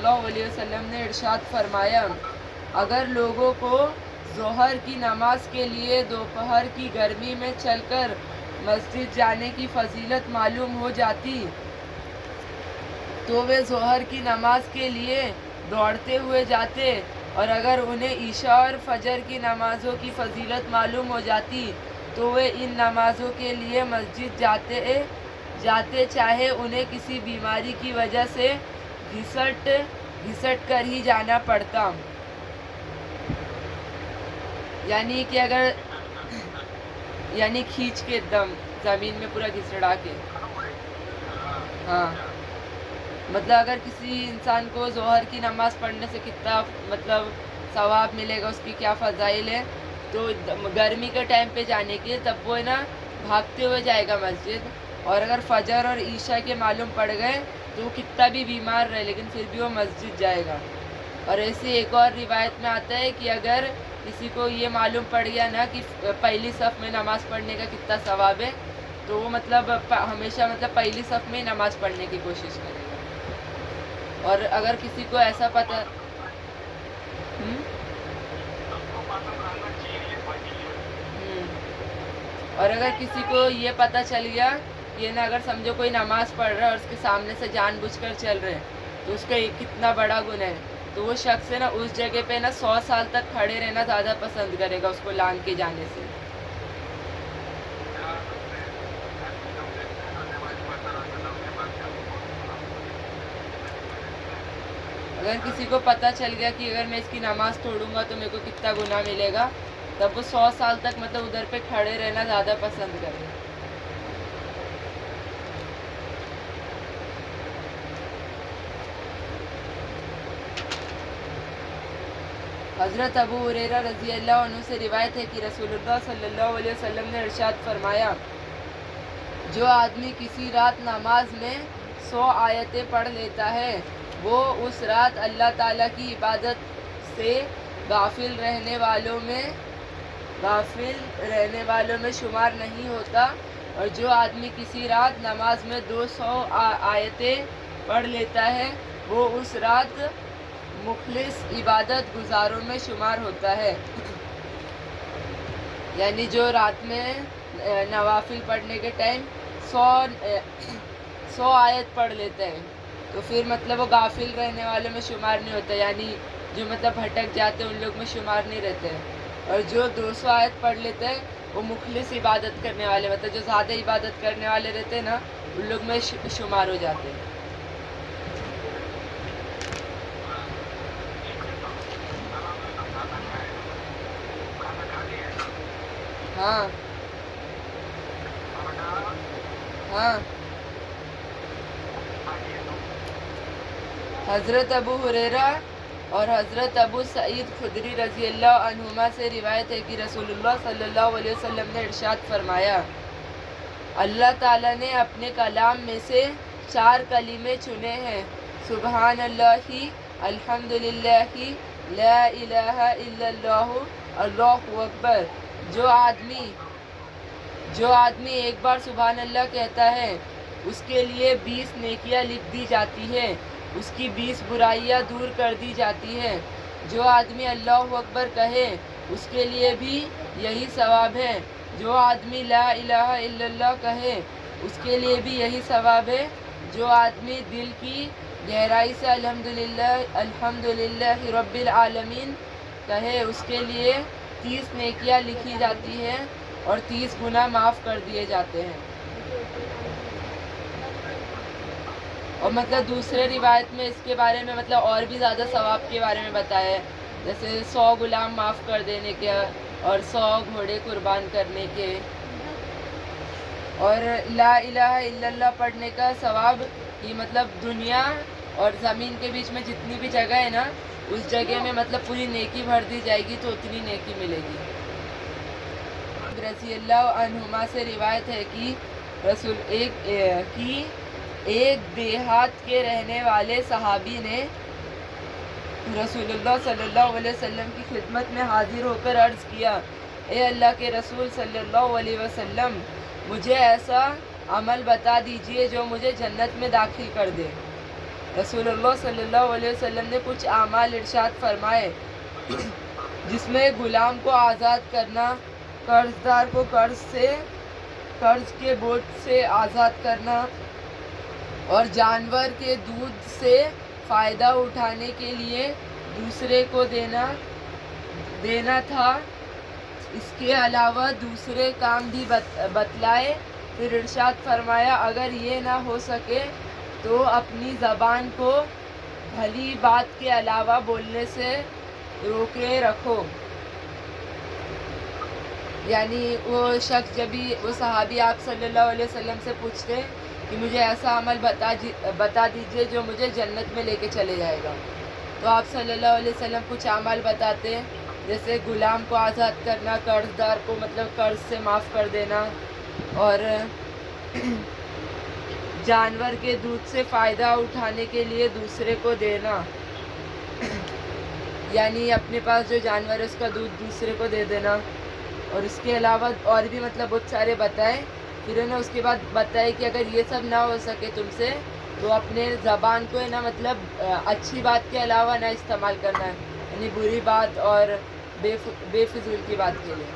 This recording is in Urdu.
اللہ علیہ وسلم نے ارشاد فرمایا، اگر لوگوں کو ظہر کی نماز کے لیے دوپہر کی گرمی میں چل کر مسجد جانے کی فضیلت معلوم ہو جاتی تو وہ ظہر کی نماز کے لیے دوڑتے ہوئے جاتے، اور اگر انہیں عشاء اور فجر کی نمازوں کی فضیلت معلوم ہو جاتی تو وہ ان نمازوں کے لیے مسجد جاتے چاہے انہیں کسی بیماری کی وجہ سے گھسٹ کر ہی جانا پڑتا۔ یعنی کہ اگر کھینچ کے دم زمین میں پورا گھسڑا کے، ہاں مطلب اگر کسی انسان کو ظہر کی نماز پڑھنے سے کتنا ثواب ملے گا، اس کی کیا فضائل ہے، تو گرمی کے ٹائم پہ جانے کے تب وہ بھاگتے ہوئے جائے گا مسجد، اور اگر فجر اور عشاء کے معلوم پڑ گئے تو وہ کتنا بھی بیمار رہے لیکن پھر بھی وہ مسجد جائے گا۔ اور ایسے ایک اور روایت میں آتا ہے کہ اگر کسی کو یہ معلوم پڑ گیا نا کہ پہلی صف میں نماز پڑھنے کا کتنا ثواب ہے تو وہ ہمیشہ پہلی صف میں نماز پڑھنے کی کوشش کرے گا۔ اور اگر کسی کو ایسا پتہ اور اگر کسی کو یہ پتہ چل گیا کہ اگر سمجھو کوئی نماز پڑھ رہا ہے اور اس کے سامنے سے جان بوجھ کر چل رہے ہیں تو اس کا کتنا بڑا گناہ ہے، تو وہ شخص اس جگہ پہ 100 سال تک کھڑے رہنا زیادہ پسند کرے گا اس کو لانگ کے جانے سے۔ اگر کسی کو پتہ چل گیا کہ اگر میں اس کی نماز توڑوں گا تو میرے کو کتنا گناہ ملے گا، تب وہ 100 سال تک ادھر پہ کھڑے رہنا زیادہ پسند کرے گا۔ حضرت ابو ہریرہ رضی اللہ عنہ سے روایت ہے کہ رسول اللہ صلی اللہ علیہ وسلم نے ارشاد فرمایا، جو آدمی کسی رات نماز میں 100 آیتیں پڑھ لیتا ہے وہ اس رات اللہ تعالیٰ کی عبادت سے غافل رہنے والوں میں شمار نہیں ہوتا، اور جو آدمی کسی رات نماز میں 200 آیتیں پڑھ لیتا ہے وہ اس رات مخلص عبادت گزاروں میں شمار ہوتا ہے۔ یعنی جو رات میں نوافل پڑھنے کے ٹائم 100 آیت پڑھ لیتے ہیں تو پھر وہ غافل رہنے والوں میں شمار نہیں ہوتا، یعنی جو بھٹک جاتے ہیں ان لوگ میں شمار نہیں رہتے ہیں، اور جو 200 آیت پڑھ لیتے ہیں وہ مخلص عبادت کرنے والے جو زیادہ عبادت کرنے والے رہتے ہیں نا ان لوگ میں شمار ہو جاتے ہیں۔ ہاں حضرت ابو ہریرہ اور حضرت ابو سعید خدری رضی اللہ عنہما سے روایت ہے کہ رسول اللہ صلی اللہ علیہ وسلم نے ارشاد فرمایا، اللہ تعالیٰ نے اپنے کلام میں سے 4 کلمے چنے ہیں، سبحان اللہ، الحمدللہ، لا الہ الا اللہ، اللہ اکبر۔ جو آدمی ایک بار سبحان اللہ کہتا ہے اس کے لیے 20 نیکیاں لکھ دی جاتی ہیں، اس کی 20 برائیاں دور کر دی جاتی ہیں۔ جو آدمی اللہ اکبر کہے اس کے لیے بھی یہی ثواب ہے، جو آدمی لا الہ الا اللہ کہے اس کے لیے بھی یہی ثواب ہے، جو آدمی دل کی گہرائی سے الحمدللہ رب العالمین کہے اس کے لیے 30 نیکیاں لکھی جاتی ہیں اور 30 گناہ معاف کر دیے جاتے ہیں۔ اور دوسرے روایت میں اس کے بارے میں اور بھی زیادہ ثواب کے بارے میں بتایا ہے، جیسے 100 غلام معاف کر دینے کے اور 100 گھوڑے قربان کرنے کے، اور لا الہ الا اللہ پڑھنے کا ثواب یہ دنیا اور زمین کے بیچ میں جتنی بھی جگہ ہے نا اس جگہ میں پوری نیکی بھر دی جائے گی تو اتنی نیکی ملے گی۔ رضی اللہ عنہما سے روایت ہے کہ ایک دیہات کے رہنے والے صحابی نے رسول اللہ صلی اللہ علیہ وسلم کی خدمت میں حاضر ہو کر عرض کیا، اے اللہ کے رسول صلی اللہ علیہ وسلم، مجھے ایسا عمل بتا دیجئے جو مجھے جنت میں داخل کر دے۔ رسول اللہ صلی اللہ علیہ وسلم نے کچھ اعمال ارشاد فرمائے جس میں غلام کو آزاد کرنا، قرض دار کو قرض کے بوجھ سے آزاد کرنا اور جانور کے دودھ سے فائدہ اٹھانے کے لیے دوسرے کو دینا تھا۔ اس کے علاوہ دوسرے کام بھی بتلائے۔ پھر ارشاد فرمایا اگر یہ نہ ہو سکے تو اپنی زبان کو بھلی بات کے علاوہ بولنے سے روکے رکھو۔ یعنی وہ شخص جب بھی وہ صحابی آپ صلی اللہ علیہ وسلم سے پوچھتے کہ مجھے ایسا عمل بتا دیجئے جو مجھے جنت میں لے کے چلے جائے گا، تو آپ صلی اللہ علیہ وسلم کچھ اعمال بتاتے، جیسے غلام کو آزاد کرنا، قرض دار کو مطلب قرض سے معاف کر دینا، اور جانور کے دودھ سے فائدہ اٹھانے کے لیے دوسرے کو دینا، یعنی اپنے پاس جو جانور ہے اس کا دودھ دوسرے کو دے دینا۔ اور اس کے علاوہ اور بھی مطلب بہت سارے بتائے۔ پھر انہوں نے اس کے بعد بتایا کہ اگر یہ سب نہ ہو سکے تم سے تو اپنے زبان کو ہے نا مطلب اچھی بات کے علاوہ نہ استعمال کرنا ہے، یعنی بری بات اور بے فضول کی بات کے لیے۔